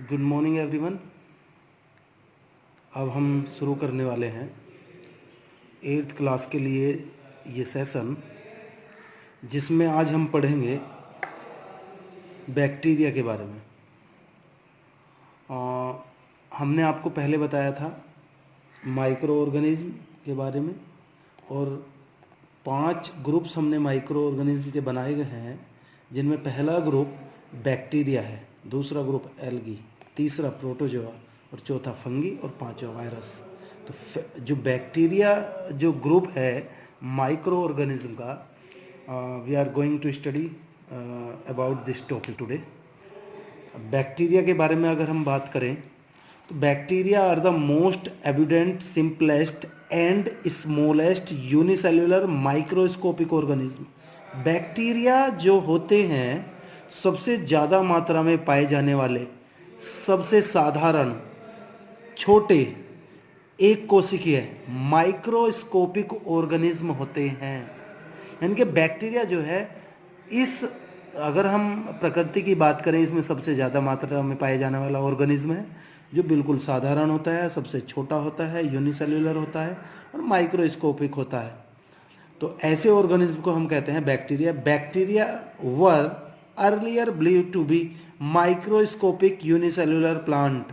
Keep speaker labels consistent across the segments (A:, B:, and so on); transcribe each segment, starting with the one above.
A: Good morning everyone. अब हम शुरू करने वाले हैं 8th क्लास के लिए ये सेशन, जिसमें आज हम पढ़ेंगे बैक्टीरिया के बारे में। हमने आपको पहले बताया था माइक्रो ऑर्गेनिज्म के बारे में, और 5 ग्रुप्स हमने माइक्रो ऑर्गेनिज्म के बनाए गए हैं, जिनमें पहला ग्रुप बैक्टीरिया है, दूसरा ग्रुप एल्गी, तीसरा प्रोटोजोआ और चौथा फंगी और पांचवा वायरस। तो जो बैक्टीरिया जो ग्रुप है माइक्रो ऑर्गेनिज्म का, we are going to study about this topic today. Bacteria के बारे में अगर हम बात करें तो bacteria are the most evident, simplest and smallest unicellular microscopic organism. Bacteria जो होते हैं सबसे ज़्यादा मात्रा में पाए जाने वाले, सबसे साधारण, छोटे, एक कोशिकीय माइक्रोस्कोपिक ऑर्गेनिज्म होते हैं। यानी कि बैक्टीरिया जो है, इस अगर हम प्रकृति की बात करें, इसमें सबसे ज़्यादा मात्रा में पाए जाने वाला ऑर्गेनिज्म है, जो बिल्कुल साधारण होता है, सबसे छोटा होता है, यूनिसेल्युलर होता है और माइक्रोस्कोपिक होता है। तो ऐसे ऑर्गेनिज्म को हम कहते हैं bacteria. Bacteria were earlier believe to be microscopic unicellular plant.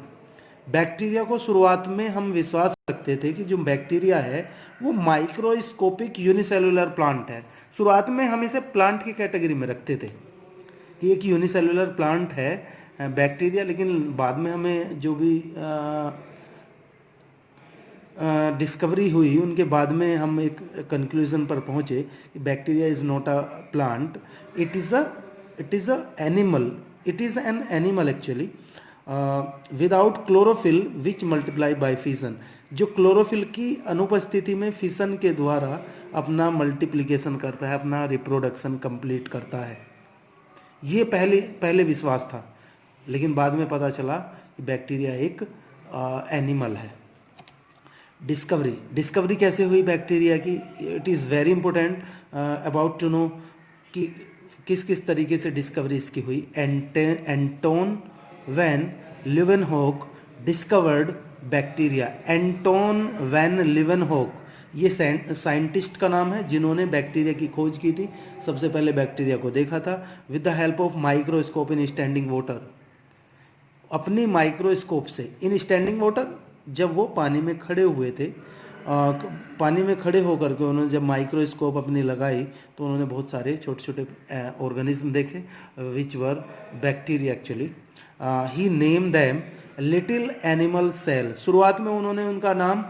A: Bacteria को शुरुआत में हम विश्वास रखते थे कि जो बैक्टीरिया है वो माइक्रोस्कोपिक यूनिसेल्युलर प्लांट है। शुरुआत में हम इसे प्लांट की कैटेगरी में रखते थे कि एक यूनिसेल्युलर प्लांट है बैक्टीरिया, लेकिन बाद में हमें जो भी डिस्कवरी हुई, उनके बाद में हम एक कंक्लूजन पर पहुँचे कि bacteria is not a plant, it is a animal, it is an animal actually, without chlorophyll which multiply by fission. जो क्लोरोफिल की अनुपस्थिति में फिशन के द्वारा अपना मल्टीप्लिकेशन करता है, अपना रिप्रोडक्शन कंप्लीट करता है। ये पहले विश्वास था, लेकिन बाद में पता चला कि बैक्टीरिया एक एनिमल है। डिस्कवरी कैसे हुई बैक्टीरिया की? It is very important about to know कि किस किस तरीके से डिस्कवरी इसकी हुई। Anton van Leeuwenhoek discovered bacteria. Anton van Leeuwenhoek ये साइंटिस्ट का नाम है, जिन्होंने बैक्टीरिया की खोज की थी। सबसे पहले बैक्टीरिया को देखा था with the help of microscope in standing water. अपनी माइक्रोस्कोप से इन स्टैंडिंग वाटर, जब वो पानी में खड़े हुए थे, पानी में खड़े होकर के उन्होंने जब माइक्रोस्कोप अपनी लगाई तो उन्होंने बहुत सारे छोटे छोटे ऑर्गेनिज्म देखे, which were bacteria actually. He name them little animal cell. शुरुआत में उन्होंने उनका नाम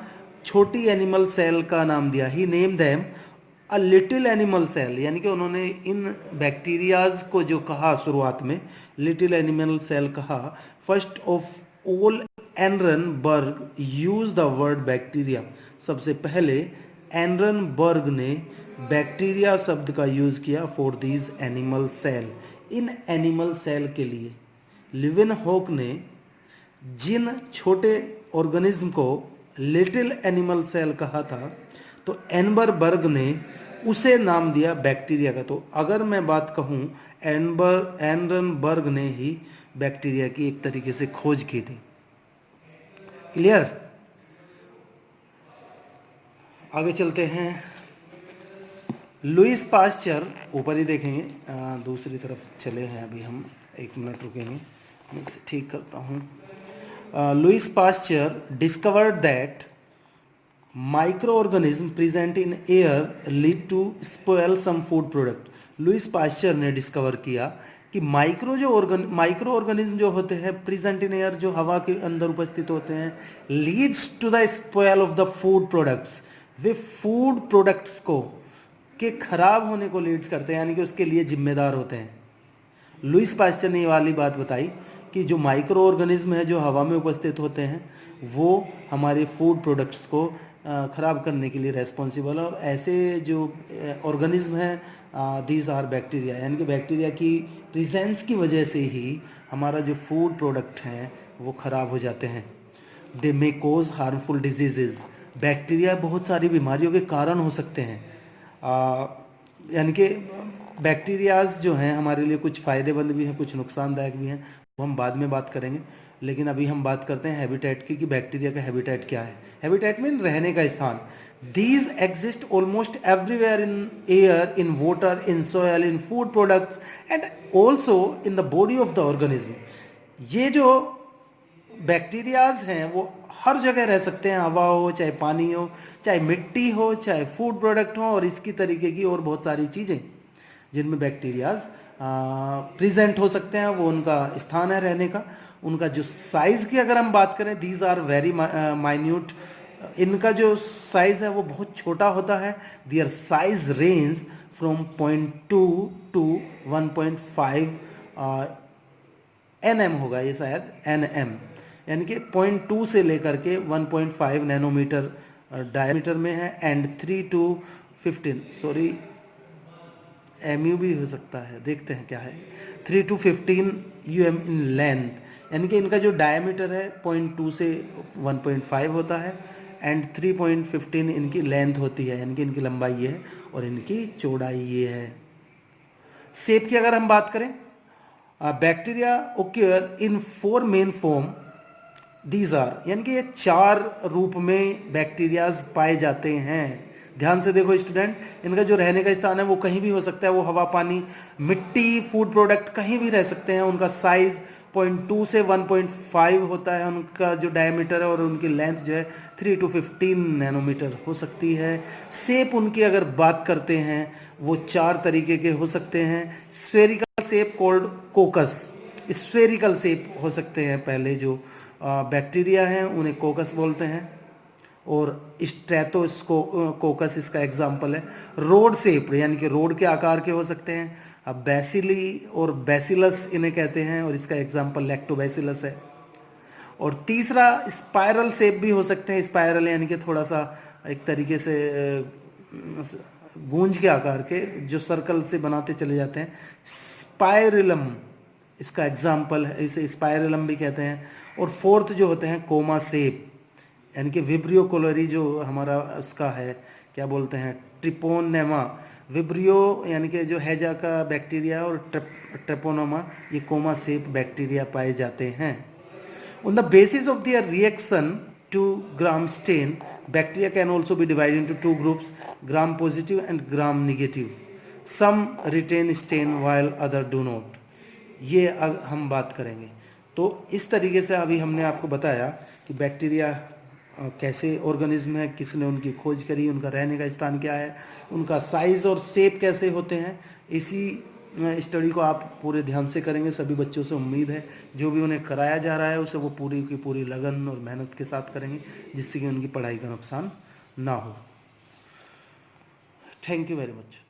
A: छोटी एनिमल सेल का नाम दिया। He name them a little animal cell, यानी कि उन्होंने इन बैक्टीरियाज को जो कहा शुरुआत में लिटिल एनिमल सेल कहा। First of all Ehrenberg use the word bacteria. सबसे पहले एनरनबर्ग ने बैक्टीरिया शब्द का यूज किया फॉर दीज एनिमल सेल, इन एनिमल सेल के लिए। लिवेनहॉक ने जिन छोटे ऑर्गेनिज्म को लिटिल एनिमल सेल कहा था, तो एनबरबर्ग ने उसे नाम दिया बैक्टीरिया का। तो अगर मैं बात कहूँ, एनरनबर्ग ने ही बैक्टीरिया की एक तरीके से खोज की थी। क्लियर? आगे चलते हैं। लुईस पास्चर, ऊपर ही देखेंगे, दूसरी तरफ चले हैं अभी हम, 1 मिनट रुकेंगे, मैं इसे ठीक करता हूँ। Louis Pasteur discovered that microorganism present in air lead to spoil some food product. Louis Pasteur ने डिस्कवर किया कि माइक्रो ऑर्गेनिज्म जो होते हैं प्रेजेंट इन एयर, जो हवा के अंदर उपस्थित होते हैं, leads to the spoil of the food products. वे फूड प्रोडक्ट्स को के खराब होने को लीड्स करते हैं, यानी कि उसके लिए जिम्मेदार होते हैं। लुईस पास्चर ने ये वाली बात बताई कि जो माइक्रो ऑर्गेनिज्म है जो हवा में उपस्थित होते हैं, वो हमारे फूड प्रोडक्ट्स को ख़राब करने के लिए रेस्पॉन्सिबल है। और ऐसे जो ऑर्गेनिज्म हैं, दीज आर बैक्टीरिया, यानी कि बैक्टीरिया की प्रेजेंस की वजह से ही हमारा जो फूड प्रोडक्ट हैं वो ख़राब हो जाते हैं। दे मे कोज हार्मफुल डिजीजेज। बैक्टीरिया बहुत सारी बीमारियों के कारण हो सकते हैं। यानी कि बैक्टीरियाज जो हैं हमारे लिए कुछ फ़ायदेमंद भी हैं, कुछ नुकसानदायक भी हैं, वो हम बाद में बात करेंगे। लेकिन अभी हम बात करते हैं हैबिटेट की, कि बैक्टीरिया का हैबिटेट क्या है। हैबिटेट मीन रहने का स्थान। These exist almost everywhere in air, in water, in soil, in food products and also in the body of the organism. ये जो बैक्टीरियाज हैं वो हर जगह रह सकते हैं, हवा हो, चाहे पानी हो, चाहे मिट्टी हो, चाहे फूड प्रोडक्ट हो, और इसकी तरीके की और बहुत सारी चीज़ें जिनमें बैक्टीरियाज प्रेजेंट हो सकते हैं, वो उनका स्थान है रहने का। उनका जो साइज़ की अगर हम बात करें, दीज आर वेरी माइन्यूट। इनका जो साइज़ है वो बहुत छोटा होता है। Their size range from 0.2 to 1.5 N M होगा ये शायद, एन एम, यानी कि 0.2 से लेकर के 1.5 नैनोमीटर डायमीटर में है, and 3 to 15, sorry M U भी हो सकता है, देखते हैं क्या है, 3 to 15 UM इन लेंथ, यानी कि इनका जो डायमीटर है 0.2 से 1.5 होता है, एंड 3.15 इनकी लेंथ होती है, यानी कि इनकी लंबाई ये है और इनकी चौड़ाई ये है। शेप की अगर हम बात करें, bacteria occur in 4 main form, these are, यानी कि ये 4 रूप में बैक्टीरियाज पाए जाते हैं। ध्यान से देखो स्टूडेंट, इनका जो रहने का स्थान है वो कहीं भी हो सकता है, वो हवा, पानी, मिट्टी, फूड प्रोडक्ट कहीं भी रह सकते हैं। उनका साइज 0.2 से 1.5 होता है, उनका जो डायमीटर है, और उनकी लेंथ जो है 3 to 15 नैनोमीटर हो सकती है। शेप उनकी अगर बात करते हैं, वो 4 तरीके के हो सकते हैं। Spherical shape called कोकस, spherical shape हो सकते हैं। पहले जो बैक्टीरिया हैं उन्हें कोकस बोलते हैं, और स्ट्रेटोकोकस इसका एग्जाम्पल है। रोड शेप, यानी कि रोड के आकार के हो सकते हैं। अब बैसिली और बैसिलस इन्हें कहते हैं, और इसका एग्जाम्पल लैक्टोबैसिलस है। और तीसरा स्पाइरल शेप भी हो सकते हैं। स्पाइरल यानी कि थोड़ा सा एक तरीके से गूंज के आकार के, जो सर्कल से बनाते चले जाते हैं, स्पाइरलम इसका एग्जाम्पल है, इसे स्पाइरलम भी कहते हैं। और फोर्थ जो होते हैं कोमा शेप, यानी कि विब्रियो कोलोरी जो हमारा उसका है, क्या बोलते हैं, ट्रिपोनेमा। विब्रियो यानी कि जो हैजा का बैक्टीरिया, और ट्रिपोनोमा ये कोमा शेप बैक्टीरिया पाए जाते हैं। On the basis of their reaction to gram stain, bacteria can also be divided into 2 groups, gram positive and gram negative. Some retain stain while other do not. ये हम बात करेंगे। तो इस तरीके से अभी हमने आपको बताया कि बैक्टीरिया कैसे ऑर्गेनिज्म है, किसने उनकी खोज करी, उनका रहने का स्थान क्या है, उनका साइज़ और शेप कैसे होते हैं। इसी स्टडी को आप पूरे ध्यान से करेंगे, सभी बच्चों से उम्मीद है। जो भी उन्हें कराया जा रहा है उसे वो पूरी की पूरी लगन और मेहनत के साथ करेंगे, जिससे कि उनकी पढ़ाई का नुकसान ना हो। Thank you very much.